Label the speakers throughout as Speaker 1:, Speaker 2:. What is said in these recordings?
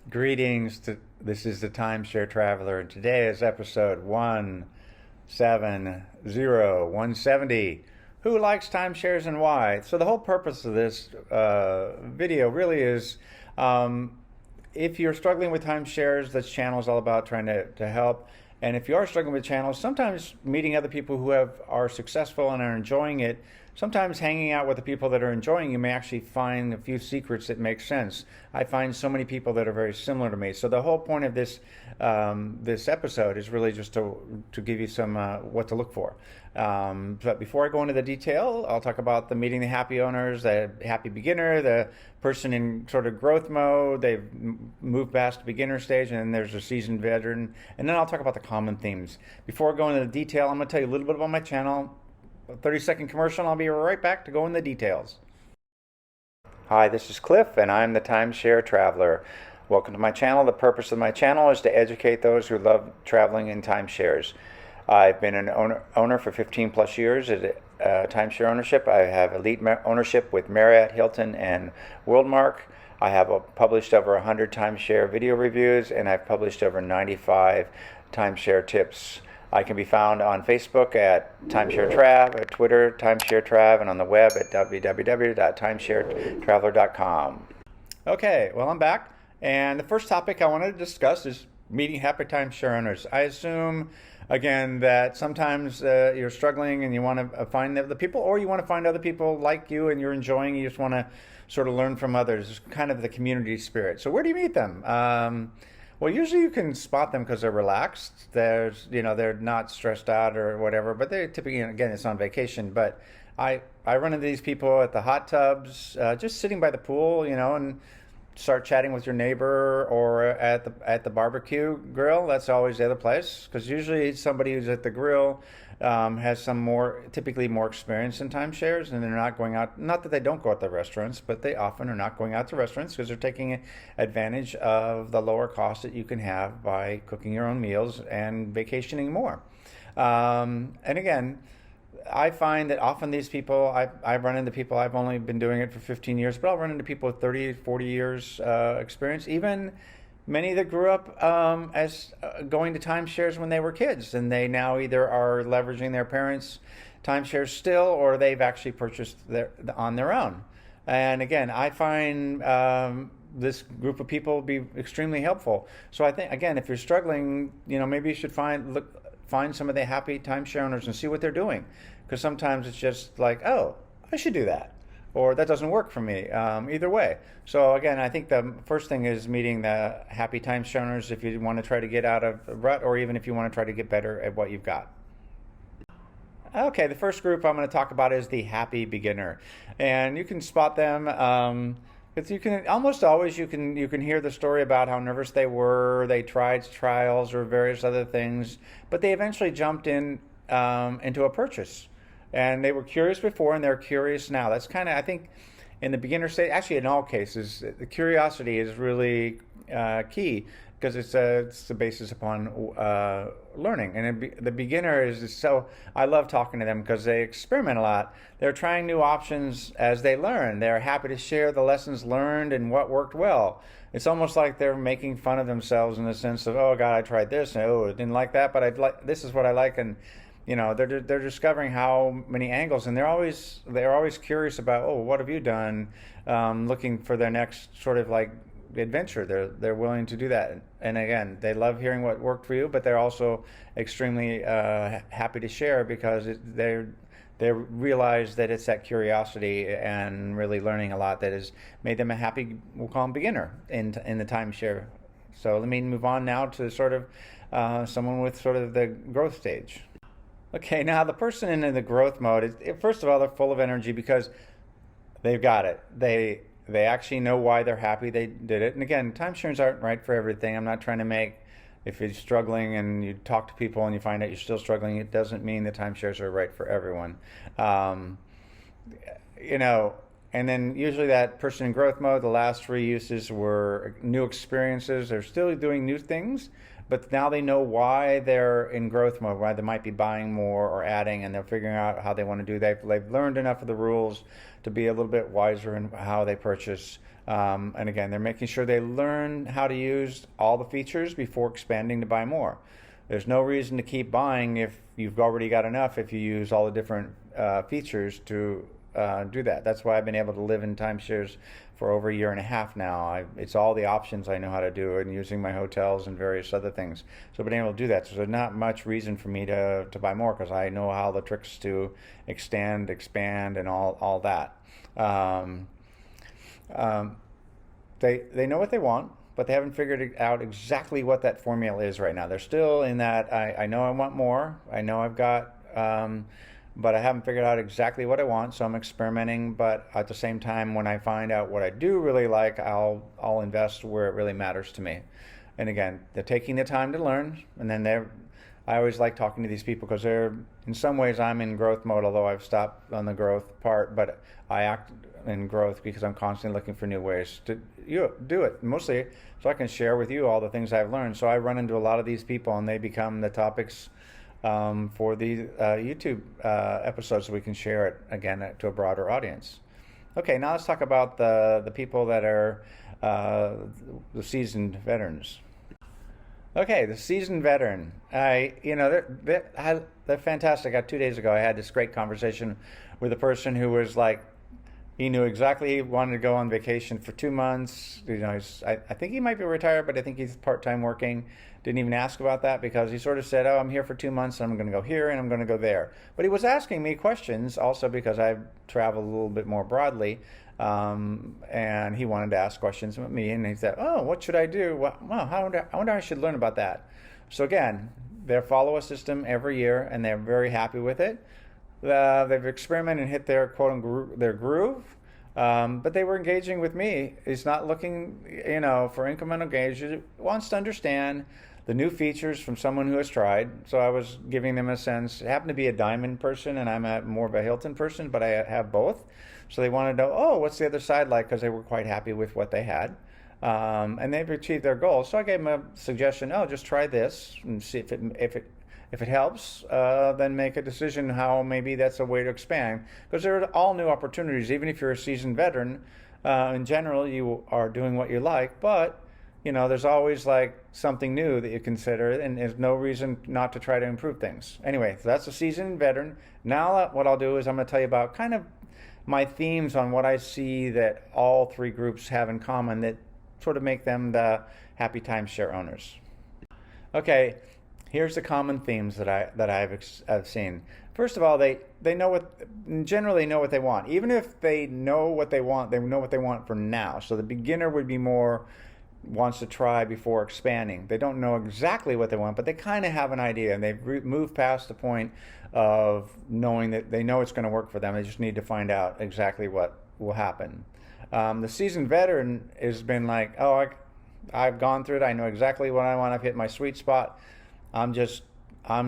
Speaker 1: Greetings. This is the Timeshare Traveler, and today is episode 170. Who likes timeshares and why? So the whole purpose of this video really is, if you're struggling with timeshares, this channel is all about trying to help. And if you are struggling with channels, sometimes meeting other people who are successful and are enjoying it, sometimes hanging out with the people that are enjoying, you may actually find a few secrets that make sense. I find so many people that are very similar to me. So the whole point of this this episode is really just to give you some what to look for. But before I go into the detail, I'll talk about the meeting the happy owners, the happy beginner, the person in sort of growth mode. They've moved past the beginner stage, and then there's a seasoned veteran. And then I'll talk about the common themes. Before I go into the detail, I'm going to tell you a little bit about my channel. A 30-second commercial, and I'll be right back to go in the details. Hi, this is Cliff, and I'm the Timeshare Traveler. Welcome to my channel. The purpose of my channel is to educate those who love traveling in timeshares. I've been an owner for 15 plus years at timeshare ownership. I have elite ownership with Marriott, Hilton, and Worldmark. I have published over 100 timeshare video reviews, and I've published over 95 timeshare tips. I can be found on Facebook at Timeshare Trav, at Twitter, Timeshare Trav, and on the web at www.timesharetraveler.com. Okay, well, I'm back, and the first topic I wanted to discuss is meeting happy timeshare owners. I assume, again, that sometimes you're struggling and you want to find the people, or you want to find other people like you and you're enjoying, you just want to sort of learn from others. It's kind of the community spirit. So where do you meet them? Well, usually you can spot them because they're relaxed. They're not stressed out or whatever, but they typically, again, it's on vacation. But I run into these people at the hot tubs, just sitting by the pool, and start chatting with your neighbor, or at the barbecue grill. That's always the other place, because usually somebody who's at the grill has typically more experience in timeshares, and they're not going out. Not that they don't go out to restaurants, but they often are not going out to restaurants because they're taking advantage of the lower cost that you can have by cooking your own meals and vacationing more. And again, I find that often these people, I've run into people, I've only been doing it for 15 years, but I'll run into people with 30, 40 years experience, even many that grew up as going to timeshares when they were kids, and they now either are leveraging their parents' timeshares still, or they've actually purchased on their own. And again, I find this group of people be extremely helpful. So I think, again, if you're struggling, maybe you should find some of the happy timeshare owners and see what they're doing, because sometimes it's just like, oh, I should do that, or that doesn't work for me. Either way. So again, I think the first thing is meeting the happy timeshare owners if you want to try to get out of a rut, or even if you want to try to get better at what you've got. Okay, the first group I'm going to talk about is the happy beginner, and you can spot them. You can almost always you can hear the story about how nervous they were. They tried trials or various other things, but they eventually jumped into a purchase, and they were curious before and they're curious now. That's kind of, I think, in the beginner stage. Actually, in all cases, the curiosity is really key, because it's the basis upon learning. And the beginner is so, I love talking to them because they experiment a lot. They're trying new options as they learn. They're happy to share the lessons learned and what worked well. It's almost like they're making fun of themselves in the sense of, oh God, I tried this, and oh, I didn't like that, but this is what I like. And they're discovering how many angles, and they're always curious about, oh, what have you done, looking for their next sort of like adventure. They're willing to do that, and again, they love hearing what worked for you, but they're also extremely happy to share, because they realize that it's that curiosity and really learning a lot that has made them a happy, we'll call them, beginner in the timeshare. So let me move on now to sort of someone with sort of the growth stage. Okay, now the person in the growth mode, first of all, they're full of energy because they've got it. They actually know why they're happy they did it. And again, timeshares aren't right for everything. I'm not trying to make, if you're struggling and you talk to people and you find out you're still struggling, it doesn't mean that timeshares are right for everyone. And then usually that person in growth mode, the last three uses were new experiences. They're still doing new things, but now they know why they're in growth mode, why they might be buying more or adding, and they're figuring out how they want to do that. They've learned enough of the rules to be a little bit wiser in how they purchase. And again, they're making sure they learn how to use all the features before expanding to buy more. There's no reason to keep buying if you've already got enough, if you use all the different features to do that. That's why I've been able to live in timeshares for over a year and a half now. It's all the options I know how to do, and using my hotels and various other things. So I've been able to do that. So there's not much reason for me to buy more, because I know how the tricks to extend, expand, and all that. They know what they want, but they haven't figured out exactly what that formula is right now. They're still in that, I know I want more. I know I've got, but I haven't figured out exactly what I want, so I'm experimenting. But at the same time, when I find out what I do really like, I'll invest where it really matters to me. And again, they're taking the time to learn, and then I always like talking to these people, because in some ways I'm in growth mode, although I've stopped on the growth part, but I act in growth because I'm constantly looking for new ways to do it, mostly so I can share with you all the things I've learned. So I run into a lot of these people, and they become the topics for the YouTube episodes, so we can share it again to a broader audience. Okay, now let's talk about the people that are the seasoned veterans. Okay, the seasoned veteran. They're fantastic. 2 days ago, I had this great conversation with a person who was like, he knew exactly he wanted to go on vacation for 2 months. I think he might be retired, but I think he's part-time working. Didn't even ask about that, because he sort of said, oh, I'm here for 2 months, and I'm going to go here, and I'm going to go there. But he was asking me questions also, because I travel a little bit more broadly, and he wanted to ask questions with me, and he said, oh, what should I do? Well, I wonder how I should learn about that. So again, they follow a system every year, and they're very happy with it. They've experimented and hit their their groove, but they were engaging with me. He's not looking, for incremental gains. He wants to understand the new features from someone who has tried. So I was giving them a sense. I happen to be a Diamond person, and I'm more of a Hilton person, but I have both. So they wanted to know, oh, what's the other side like? Because they were quite happy with what they had. And they've achieved their goals. So I gave them a suggestion, just try this and see if it helps, then make a decision how maybe that's a way to expand. Because there are all new opportunities. Even if you're a seasoned veteran, in general, you are doing what you like, but there's always like something new that you consider, and there's no reason not to try to improve things. Anyway, so that's a seasoned veteran. Now what I'll do is I'm going to tell you about kind of my themes on what I see that all three groups have in common that sort of make them the happy timeshare owners. Okay, here's the common themes that I've seen. First of all, they generally know what they want. Even if they know what they want, they know what they want for now. So the beginner would be more wants to try before expanding. They don't know exactly what they want, but they kind of have an idea, and they've moved past the point of knowing that they know it's going to work for them. They just need to find out exactly what will happen. The seasoned veteran has been like, I've gone through it. I know exactly what I want. I've hit my sweet spot. I'm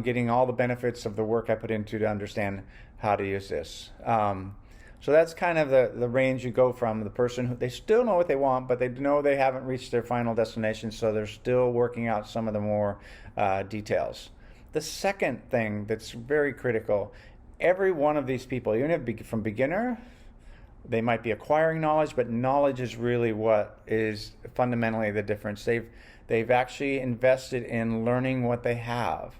Speaker 1: getting all the benefits of the work I put into to understand how to use this. So that's kind of the range you go from. The person who, they still know what they want, but they know they haven't reached their final destination, so they're still working out some of the more details. The second thing that's very critical, every one of these people, even if from beginner, they might be acquiring knowledge, but knowledge is really what is fundamentally the difference. They've actually invested in learning what they have.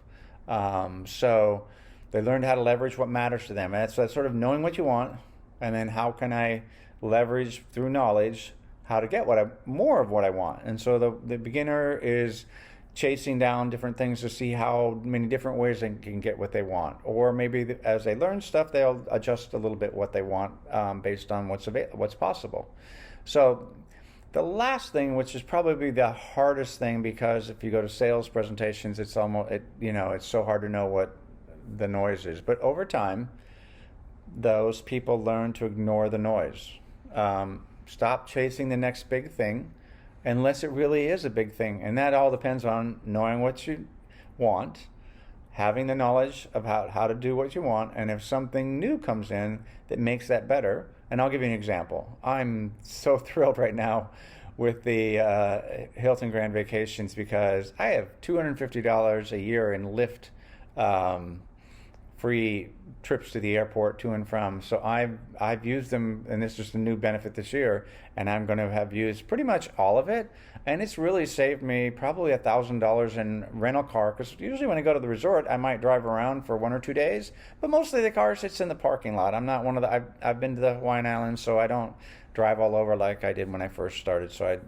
Speaker 1: So they learned how to leverage what matters to them. And that's sort of knowing what you want, and then how can I leverage through knowledge how to get more of what I want. And so the beginner is chasing down different things to see how many different ways they can get what they want. Or maybe as they learn stuff, they'll adjust a little bit what they want based on what's possible. So the last thing, which is probably the hardest thing, because if you go to sales presentations, it's so hard to know what the noise is. But over time, those people learn to ignore the noise. Stop chasing the next big thing unless it really is a big thing. And that all depends on knowing what you want, having the knowledge about how to do what you want, and if something new comes in that makes that better. And I'll give you an example. I'm so thrilled right now with the Hilton Grand Vacations because I have $250 a year in Lyft free trips to the airport to and from. So I've used them, and this is a new benefit this year, and I'm going to have used pretty much all of it. And it's really saved me probably $1,000 in rental car, because usually when I go to the resort, I might drive around for 1 or 2 days, but mostly the car sits in the parking lot. I'm not one of the, I've been to the Hawaiian Islands, so I don't drive all over like I did when I first started. So I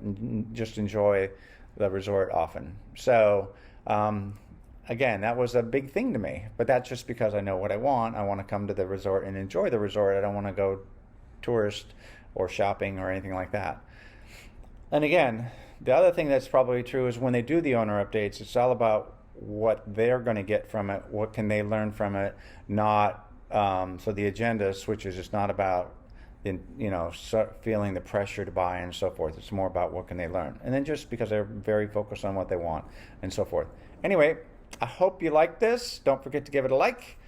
Speaker 1: just enjoy the resort often. So, again, that was a big thing to me, but that's just because I know what I want. I want to come to the resort and enjoy the resort. I don't want to go tourist or shopping or anything like that. And again, the other thing that's probably true is when they do the owner updates, it's all about what they're going to get from it. What can they learn from it? Not so the agenda switches. It's not about feeling the pressure to buy and so forth. It's more about what can they learn. And then just because they're very focused on what they want and so forth. Anyway, I hope you like this. Don't forget to give it a like.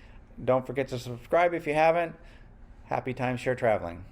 Speaker 1: Don't forget to subscribe if you haven't. Happy timeshare traveling.